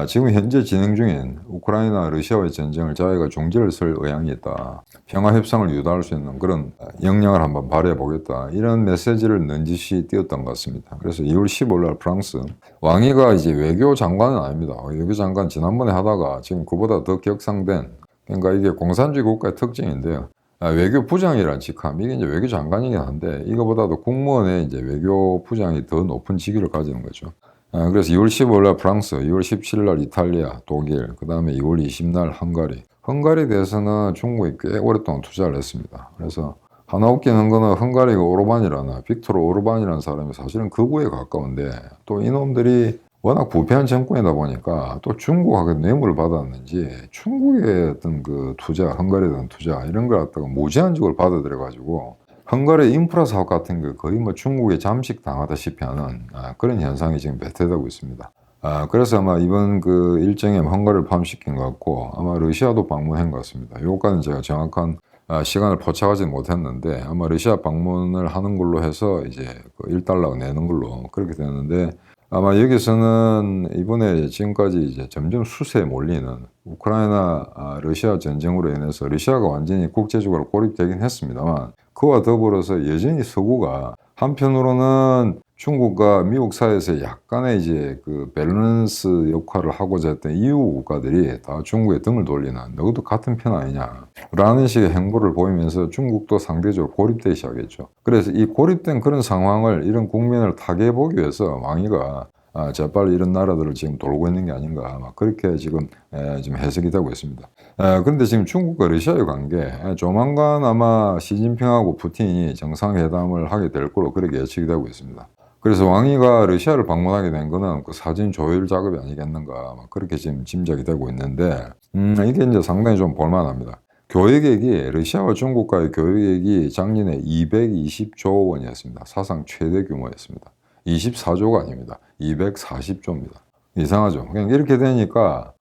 지금 현재 진행 중인 우크라이나 러시아와의 전쟁을 자기가 중재를 쓸 의향이 있다. 평화 협상을 유도할 수 있는 그런 역량을 한번 발휘해 보겠다. 이런 메시지를 넌지시 띄웠던 것 같습니다. 그래서 2월 15일 날 프랑스 왕이가 이제 외교 장관은 아닙니다. 외교 장관 지난번에 하다가 지금 그보다 더 격상된, 그러니까 이게 공산주의 국가의 특징인데요. 외교부장이라는 직함, 이게 이제 외교장관이긴 한데 이거보다도 국무원의 이제 외교부장이 더 높은 직위를 가지는 거죠. 그래서 2월 15일 날 프랑스, 2월 17일 날 이탈리아, 독일, 그 다음에 2월 20일 날 헝가리에 대해서는 중국이 꽤 오랫동안 투자를 했습니다. 그래서 하나 웃기는 거는 헝가리가 빅토르 오르반이라는 사람이 사실은 극우에 가까운데 또 이놈들이 워낙 부패한 정권이다 보니까 또 중국하고 뇌물을 받았는지 중국의 어떤 그 투자, 헝가리에 대한 투자 이런 걸 갖다가 무제한적으로 받아들여가지고 헝가리 인프라 사업 같은 거 거의 중국에 잠식 당하다시피 하는 그런 현상이 지금 배태되고 있습니다. 그래서 아마 이번 그 일정에 헝가리를 포함시킨 것 같고 아마 러시아도 방문한 것 같습니다. 요거까지는 제가 정확한 시간을 포착하지 못했는데 아마 러시아 방문을 하는 걸로 해서 이제 그 1달러 내는 걸로 그렇게 되는데 아마 여기서는 이번에 지금까지 이제 점점 수세에 몰리는 우크라이나 러시아 전쟁으로 인해서 러시아가 완전히 국제적으로 고립되긴 했습니다만 그와 더불어서 여전히 서구가 한편으로는 중국과 미국 사이에서 약간의 이제 그 밸런스 역할을 하고자 했던 이유 국가들이 다 중국에 등을 돌리는, 너희도 같은 편 아니냐 라는 식의 행보를 보이면서 중국도 상대적으로 고립되기 시작했죠. 그래서 이 고립된 그런 상황을, 이런 국면을 타개해 보기 위해서 왕이가 재빨리 이런 나라들을 지금 돌고 있는 게 아닌가 막 그렇게 지금 해석이 되고 있습니다. 그런데 지금 중국과 러시아의 관계 조만간 아마 시진핑하고 푸틴이 정상회담을 하게 될 거로 그렇게 예측이 되고 있습니다. 그래서 왕이가 러시아를 방문하게 된 거는 그 사진 조율 작업이 아니겠는가 막 그렇게 지금 짐작이 되고 있는데 이게 이제 상당히 좀 볼만합니다. 교역액이 러시아와 중국과의 교역액이 작년에 220조 원이었습니다. 사상 최대 규모였습니다. 24조가 아닙니다. 240조입니다. 이상하죠. 그냥 이렇게 되니까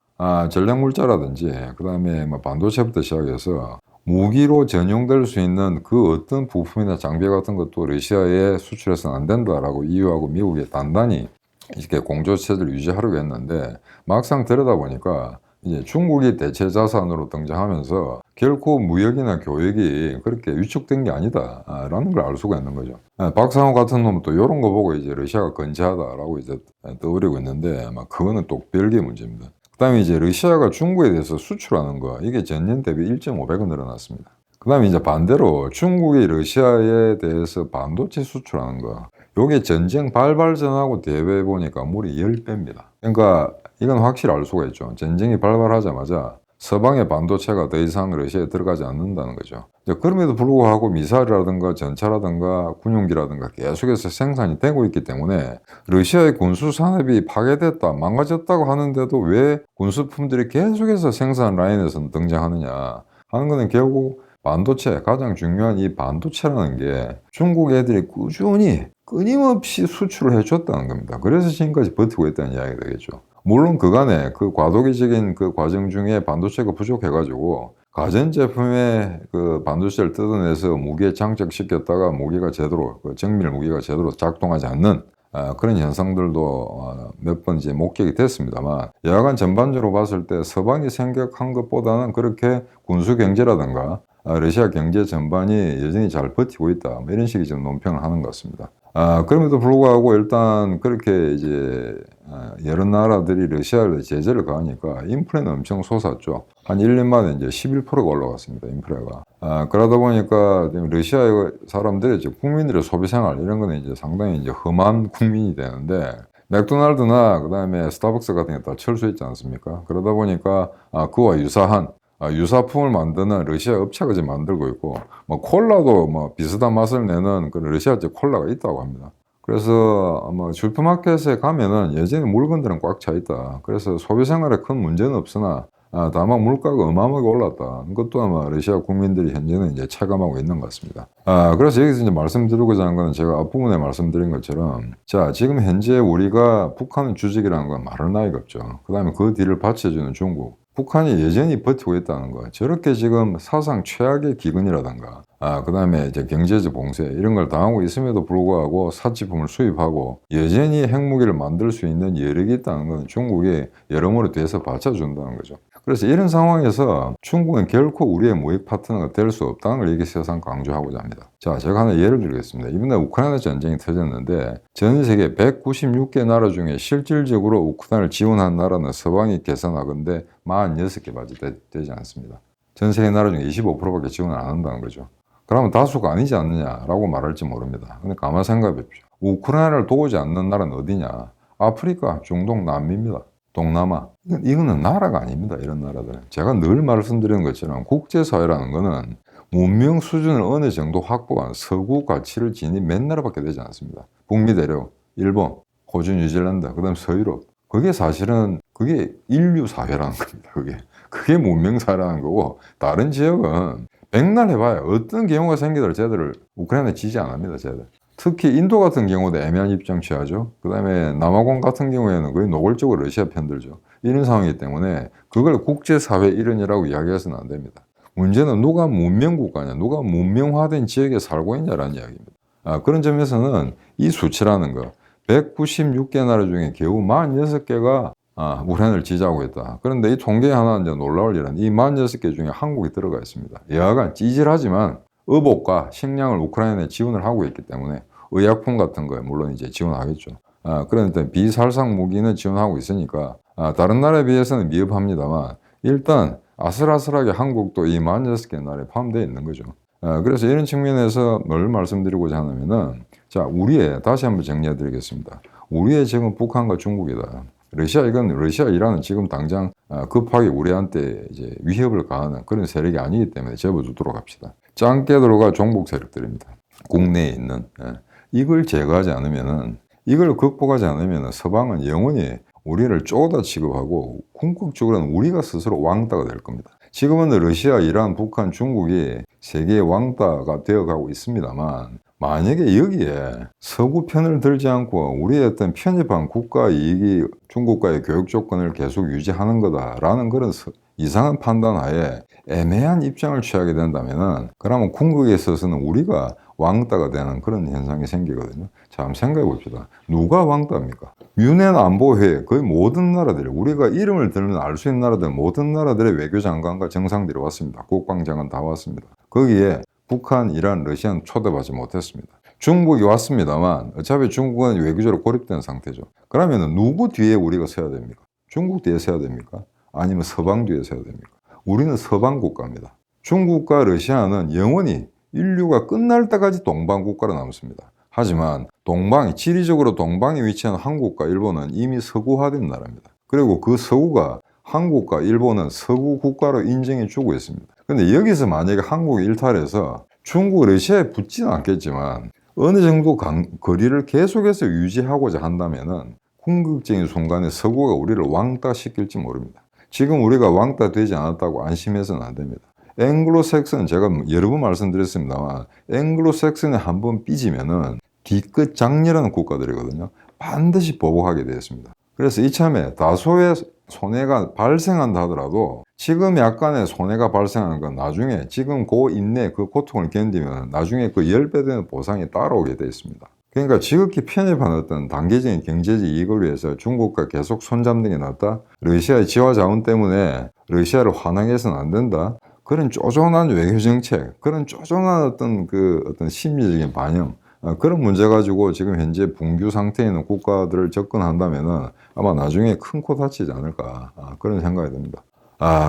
전략물자라든지 그다음에 뭐 반도체부터 시작해서 무기로 전용될 수 있는 그 어떤 부품이나 장비 같은 것도 러시아에 수출해서는 안 된다라고 EU하고 미국이 단단히 이렇게 공조체제를 유지하려고 했는데 막상 들여다보니까 이제 중국이 대체 자산으로 등장하면서 결코 무역이나 교역이 그렇게 위축된 게 아니다라는 걸 알 수가 있는 거죠. 박상호 같은 놈은 또 이런 거 보고 이제 러시아가 건재하다라고 이제 떠오르고 있는데 아마 그거는 또 별개의 문제입니다. 그다음에 이제 러시아가 중국에 대해서 수출하는 거 이게 전년 대비 1.5배가 늘어났습니다. 그다음에 이제 반대로 중국이 러시아에 대해서 반도체 수출하는 거 요게 전쟁 발발 전하고 대비해 보니까 무려 10배입니다. 그러니까 이건 확실히 알 수가 있죠. 전쟁이 발발하자마자 서방의 반도체가 더 이상 러시아에 들어가지 않는다는 거죠. 그럼에도 불구하고 미사일이라든가 전차라든가 군용기라든가 계속해서 생산이 되고 있기 때문에 러시아의 군수 산업이 파괴됐다, 망가졌다고 하는데도 왜 군수품들이 계속해서 생산 라인에서 등장하느냐 하는 것은 결국 반도체, 가장 중요한 이 반도체라는 게 중국 애들이 꾸준히 끊임없이 수출을 해줬다는 겁니다. 그래서 지금까지 버티고 있다는 이야기가 되겠죠. 물론 그간에 그 과도기적인 그 과정 중에 반도체가 부족해가지고 가전제품에 그 반도체를 뜯어내서 무기에 장착시켰다가 무기가 제대로, 그 정밀 무기가 제대로 작동하지 않는 그런 현상들도 몇 번 이제 목격이 됐습니다만 여하간 전반적으로 봤을 때 서방이 생각한 것보다는 그렇게 군수 경제라든가 러시아 경제 전반이 여전히 잘 버티고 있다. 뭐 이런 식의 좀 논평을 하는 것 같습니다. 그럼에도 불구하고 일단 그렇게 이제 여러 나라들이 러시아를 제재를 가하니까 인플레는 엄청 솟았죠. 한 1년 만에 이제 11%가 올라갔습니다. 인플레가. 그러다 보니까 러시아의 사람들의 이제 국민들의 소비 생활 이런 거는 이제 상당히 이제 험한 국민이 되는데 맥도날드나 그다음에 스타벅스 같은 게 다 철수했지 않습니까? 그러다 보니까 그와 유사한 유사품을 만드는 러시아 업체가 지금 만들고 있고, 뭐 콜라도 뭐 비슷한 맛을 내는 그 러시아제 콜라가 있다고 합니다. 그래서 아마 슈퍼마켓에 가면은 여전히 물건들은 꽉 차 있다. 그래서 소비 생활에 큰 문제는 없으나 다만 물가가 어마어마하게 올랐다. 이것도 아마 러시아 국민들이 현재는 이제 체감하고 있는 것 같습니다. 그래서 여기서 이제 말씀드리고자 하는 건 제가 앞부분에 말씀드린 것처럼 자, 지금 현재 우리가 북한은 주적이라는 건 말할 나위가 없죠. 그 다음에 그 뒤를 받쳐주는 중국. 북한이 여전히 버티고 있다는 거. 저렇게 지금 사상 최악의 기근이라든가, 그 다음에 이제 경제적 봉쇄, 이런 걸 당하고 있음에도 불구하고 사치품을 수입하고 여전히 핵무기를 만들 수 있는 여력이 있다는 건 중국이 여러모로 뒤에서 받쳐준다는 거죠. 그래서 이런 상황에서 중국은 결코 우리의 무역 파트너가 될 수 없다는 걸 여기서 항상 강조하고자 합니다. 자, 제가 하나 예를 들겠습니다. 이번에 우크라이나 전쟁이 터졌는데 전 세계 196개 나라 중에 실질적으로 우크라이나를 지원한 나라는 서방이 계산하건대 46개밖에 되지 않습니다. 전 세계 나라 중에 25%밖에 지원을 안 한다는 거죠. 그러면 다수가 아니지 않느냐라고 말할지 모릅니다. 근데 가만 생각해 보십시오. 우크라이나를 도우지 않는 나라는 어디냐? 아프리카, 중동, 남미입니다. 동남아. 이거는 나라가 아닙니다. 이런 나라들은. 제가 늘 말씀드리는 것처럼 국제사회라는 거는 문명 수준을 어느 정도 확보한 서구 가치를 지닌 몇 나라밖에 되지 않습니다. 북미 대륙, 일본, 호주, 뉴질랜드, 그 다음 서유럽. 그게 사실은 그게 인류 사회라는 겁니다. 그게 문명 사회라는 거고 다른 지역은 백날 해봐야 어떤 경우가 생기더라도 쟤들을 우크라이나에 지지 안 합니다. 쟤들. 특히 인도 같은 경우도 애매한 입장 취하죠. 그 다음에 남아공 같은 경우에는 거의 노골적으로 러시아 편들죠. 이런 상황이기 때문에 그걸 국제사회 일원이라고 이야기해서는 안 됩니다. 문제는 누가 문명국가냐, 누가 문명화된 지역에 살고 있냐라는 이야기입니다. 그런 점에서는 이 수치라는 거, 196개 나라 중에 겨우 46개가 우크라이나를 지지하고 있다. 그런데 이 통계에 하나 이제 놀라울 일은 이 46개 중에 한국이 들어가 있습니다. 여하간 찌질하지만 의복과 식량을 우크라이나에 지원을 하고 있기 때문에 의약품 같은 거에 물론 이제 지원하겠죠. 그런데 비살상 무기는 지원하고 있으니까 다른 나라에 비해서는 미흡합니다만 일단 아슬아슬하게 한국도 이 46개 나라에 포함되어 있는 거죠. 그래서 이런 측면에서 뭘 말씀드리고자 하냐면은 자, 다시 한번 정리해 드리겠습니다. 우리의 적은 북한과 중국이다. 러시아, 이란은 지금 당장 급하게 우리한테 이제 위협을 가하는 그런 세력이 아니기 때문에 접어두도록 합시다. 짱깨 들어가 종북 세력들입니다. 국내에 있는. 이걸 제거하지 않으면은, 이걸 극복하지 않으면은 서방은 영원히 우리를 쪼다 취급하고 궁극적으로는 우리가 스스로 왕따가 될 겁니다. 지금은 러시아, 이란, 북한, 중국이 세계의 왕따가 되어가고 있습니다만, 만약에 여기에 서구 편을 들지 않고 우리의 어떤 편협한 국가 이익이 중국과의 교육 조건을 계속 유지하는 거다라는 그런 이상한 판단 하에 애매한 입장을 취하게 된다면은, 그러면 궁극에 있어서는 우리가 왕따가 되는 그런 현상이 생기거든요. 자, 한번 생각해 봅시다. 누가 왕따입니까? 유엔 안보회의 거의 모든 나라들이, 우리가 이름을 들면 알 수 있는 나라들, 모든 나라들의 외교장관과 정상들이 왔습니다. 국방장관 다 왔습니다. 거기에 북한, 이란, 러시아는 초대받지 못했습니다. 중국이 왔습니다만 어차피 중국은 외교적으로 고립된 상태죠. 그러면 누구 뒤에 우리가 서야 됩니까? 중국 뒤에 서야 됩니까? 아니면 서방 뒤에 서야 됩니까? 우리는 서방 국가입니다. 중국과 러시아는 영원히 인류가 끝날 때까지 동방 국가로 남습니다. 하지만 지리적으로 동방에 위치한 한국과 일본은 이미 서구화된 나라입니다. 그리고 그 서구가 한국과 일본은 서구 국가로 인정해 주고 있습니다. 근데 여기서 만약에 한국이 일탈해서 중국, 러시아에 붙지는 않겠지만 어느 정도 거리를 계속해서 유지하고자 한다면은 궁극적인 순간에 서구가 우리를 왕따시킬지 모릅니다. 지금 우리가 왕따 되지 않았다고 안심해서는 안 됩니다. 앵글로색슨, 제가 여러 번 말씀드렸습니다만, 앵글로색슨에 한번 삐지면은 뒤끝 장렬한 국가들이거든요. 반드시 보복하게 되어 있습니다. 그래서 이참에 다소의 손해가 발생한다 하더라도 지금 약간의 손해가 발생하는 건 나중에 지금 그 인내, 그 고통을 견디면 나중에 그 10배 되는 보상이 따라오게 되어 있습니다. 그러니까 지극히 편협한 어떤 단계적인 경제적 이익을 위해서 중국과 계속 손잡는 게 낫다. 러시아의 지화 자원 때문에 러시아를 환영해서는 안 된다. 그런 쪼잔한 외교 정책, 그런 쪼잔한 어떤 심리적인 반영, 그런 문제 가지고 지금 현재 붕괴 상태에 있는 국가들을 접근한다면은 아마 나중에 큰 코 다치지 않을까, 그런 생각이 듭니다.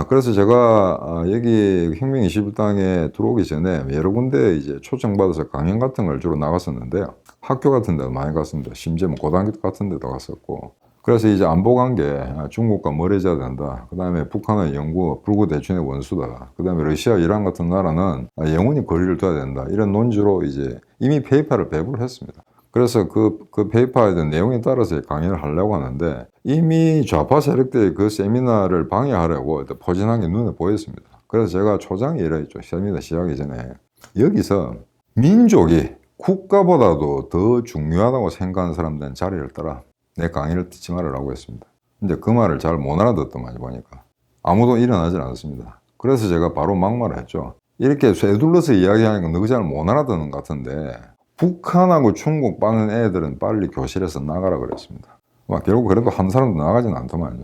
그래서 제가 여기 혁명 21당에 들어오기 전에 여러 군데 이제 초청받아서 강연 같은 걸 주로 나갔었는데요. 학교 같은 데도 많이 갔습니다. 심지어 뭐 고등학교 같은 데도 갔었고. 그래서 이제 안보 관계, 중국과 멀어져야 된다. 그 다음에 북한은 영구, 불구 대춘의 원수다. 그 다음에 러시아, 이란 같은 나라는 영원히 거리를 둬야 된다. 이런 논지로 이제 이미 페이퍼를 배부를 했습니다. 그래서 그 페이퍼에 대한 내용에 따라서 강연을 하려고 하는데 이미 좌파 세력들이 그 세미나를 방해하려고 포진한 게 눈에 보였습니다. 그래서 제가 초장에 이랬죠. 세미나 시작하기 전에. 여기서 민족이 국가보다도 더 중요하다고 생각하는 사람들은 자리를 떠라. 내 강의를 듣지 말으라고 했습니다. 근데 그 말을 잘 못 알아듣더만 보니까 아무도 일어나질 않습니다. 그래서 제가 바로 막말을 했죠. 이렇게 쇠둘러서 이야기하니까 너 잘 못 알아듣는 것 같은데 북한하고 중국 빠는 애들은 빨리 교실에서 나가라 그랬습니다. 결국 그래도 한 사람도 나가진 않더만요.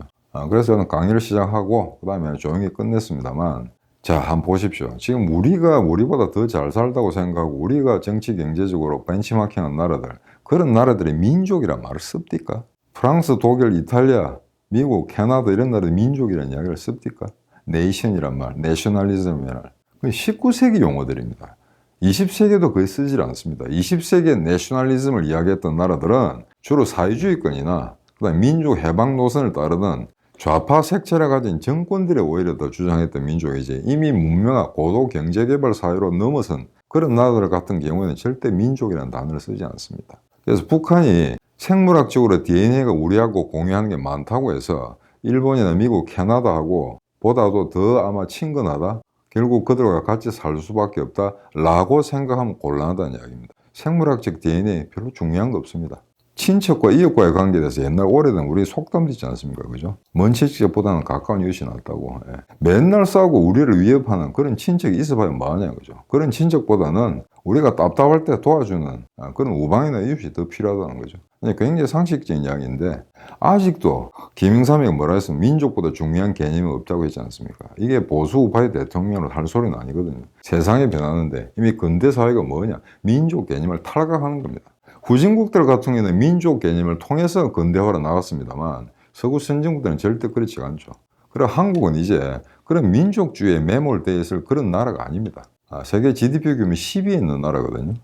그래서 저는 강의를 시작하고 그 다음에 조용히 끝냈습니다만, 자, 한번 보십시오. 지금 우리가 우리보다 더 잘 살다고 생각하고 우리가 정치 경제적으로 벤치마킹한 나라들, 그런 나라들의 민족이란 말을 씁니까? 프랑스, 독일, 이탈리아, 미국, 캐나다 이런 나라의 민족이라는 이야기를 씁니까? 네이션이란 말, 내셔널리즘이란 말. 19세기 용어들입니다. 20세기도 거의 쓰질 않습니다. 20세기의 내셔널리즘을 이야기했던 나라들은 주로 사회주의권이나 그다음 민족 해방 노선을 따르던 좌파 색채를 가진 정권들이 오히려 더 주장했던 민족이지, 이미 문명화 고도 경제개발 사회로 넘어선 그런 나라들 같은 경우에는 절대 민족이라는 단어를 쓰지 않습니다. 그래서 북한이 생물학적으로 DNA가 우리하고 공유하는 게 많다고 해서 일본이나 미국, 캐나다하고 보다도 더 아마 친근하다? 결국 그들과 같이 살 수밖에 없다라고 생각하면 곤란하다는 이야기입니다. 생물학적 DNA 별로 중요한 거 없습니다. 친척과 이웃과의 관계에 대해서 옛날 오래된 우리 속담도 있지 않습니까? 그죠? 먼 친척보다는 가까운 이웃이 낫다고. 맨날 싸우고 우리를 위협하는 그런 친척이 있어봐야 뭐하냐, 그죠? 그런 친척보다는 우리가 답답할 때 도와주는 그런 우방이나 이웃이 더 필요하다는 거죠. 굉장히 상식적인 이야기인데, 아직도 김영삼이가 뭐라 했으면 민족보다 중요한 개념이 없다고 했지 않습니까? 이게 보수 우파의 대통령으로 할 소리는 아니거든요. 세상이 변하는데 이미 근대 사회가 뭐냐? 민족 개념을 탈각하는 겁니다. 후진국들 같은 경우는 민족 개념을 통해서 근대화로 나갔습니다만 서구 선진국들은 절대 그렇지가 않죠. 그리고 한국은 이제 그런 민족주의에 매몰되어 있을 그런 나라가 아닙니다. 세계 GDP 규모 10위에 있는 나라거든요.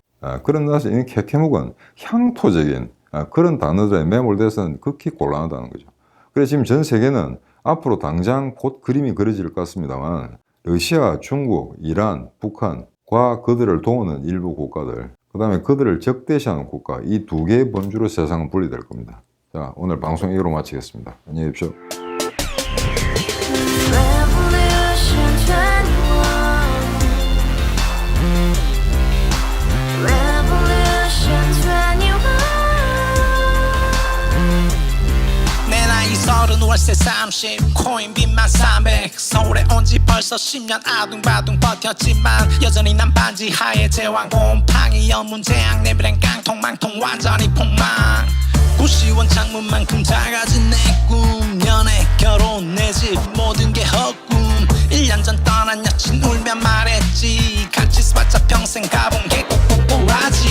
그런 나라에서 이 캐캐묵은 향토적인 그런 단어들에 매몰돼서는 극히 곤란하다는 거죠. 그래서 지금 전 세계는 앞으로 당장 곧 그림이 그려질 것 같습니다만 러시아, 중국, 이란, 북한과 그들을 도우는 일부 국가들, 그 다음에 그들을 적대시하는 국가, 이 두 개의 범주로 세상은 분리될 겁니다. 자, 오늘 방송 이거로 마치겠습니다. 안녕히 계십시오. 월세 30 코인빚만 300 서울에 온 지 벌써 10년 아둥바둥 버텼지만 여전히 난 반지 하에 제왕 곰팡이 연문제약 내 브랜 깡통망통 완전히 폭망 구시원 창문만큼 작아진 내 꿈 연애 결혼 내 집 모든 게 헛꿈 1년 전 떠난 여친 울며 말했지 같이 써봤자 평생 가본 게 꼭꼭꼭하지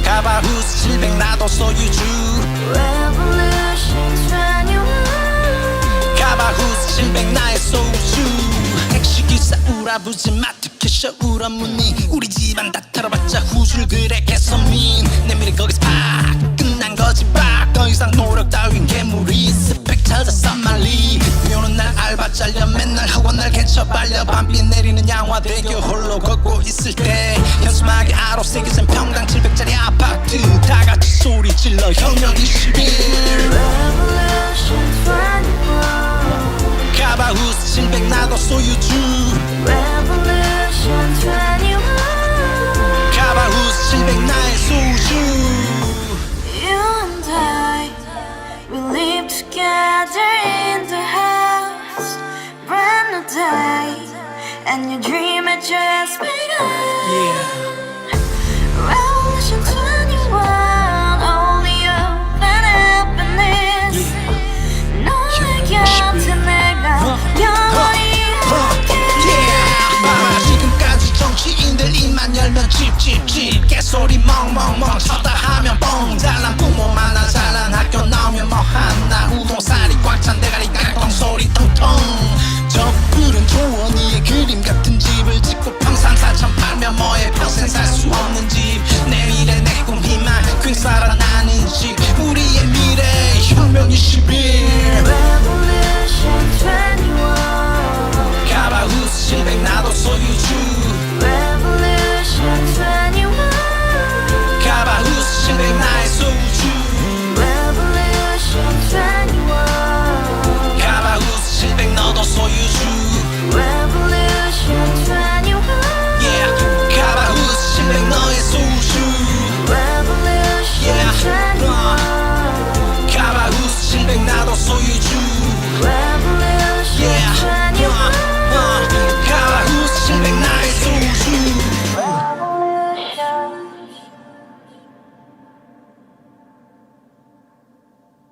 가바후스 700 나도 소유주 가바후스 700 나의 소주 택시기사 우라부지 마트 캐셔 울어무니 우리 집안 다 털어봤자 후줄 그래 개선민 내미래 거기서 팍 끝난 거지 팍더 이상 노력 따윈 괴물이 스펙 찾아서 말리 비오는 날 알바 잘려 맨날 학원 날 개쳐 발려 밤비 내리는 양화대교 홀로 걷고 있을 때 현수막에 아로 새겨진 평당 700짜리 아파트 다같이 소리 질러 혁명 21 가바후스 700 나도 소유주 가바후스 700 나의 소주 You and I, we live together in the house, brand new day, and your dream had just begun. Yeah